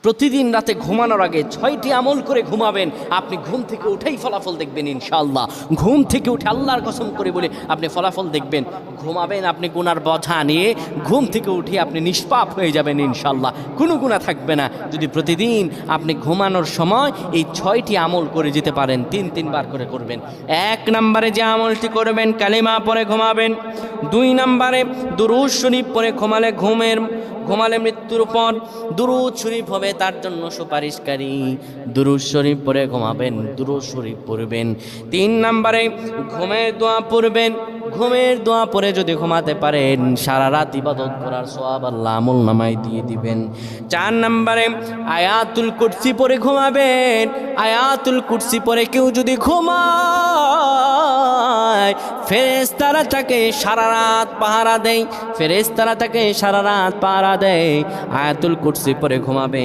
প্রতিদিন রাতে ঘুমানোর আগে 6টি আমল করে ঘুমাবেন। আপনি ঘুম থেকে উঠেই ফলাফল দেখবেন ইনশাআল্লাহ। ঘুম থেকে উঠে আল্লাহর কসম করে বলে আপনি ফলাফল দেখবেন। ঘুমাবেন আপনি গুনার বোঝা নিয়ে, ঘুম থেকে উঠে আপনি নিষ্পাপ হয়ে যাবেন ইনশাআল্লাহ, কোনো গুনাহ থাকবে না। যদি প্রতিদিন আপনি ঘুমানোর সময় এই 6টি আমল করে যেতে পারেন, 3বার করে করবেন। 1 নম্বরে যে আমলটি করবেন, কালিমা পড়ে ঘুমাবেন। 2 নম্বরে দুরূদ শরীফ পড়ে ঘুমালে মৃত্যুর পর দুরূদ শরীফ হবে তার জন্য সুপারিশকারী। দুরূদ শরীফ পড়ে ঘুমাবেন, দুরূদ শরীফ পড়বেন। 3 নম্বরে ঘুমের দোয়া পড়বেন। ঘুমের দোয়া পড়ে যদি ঘুমাতে পারেন, সারা রাত ইবাদত করার সওয়াব আল্লাহ আমলনামায় দিয়ে দিবেন। 4 নম্বরে আয়াতুল কুরসি পড়ে ঘুমাবেন। আয়াতুল কুরসি পড়ে কেউ যদি ঘুমায়, ফেরেশতারা তাকে সারা রাত পাহারা দেয়। ফেরেশতারা তাকে সারা রাত পাহারা দেয়। আয়াতুল কুরসি পড়ে ঘুমাবেন।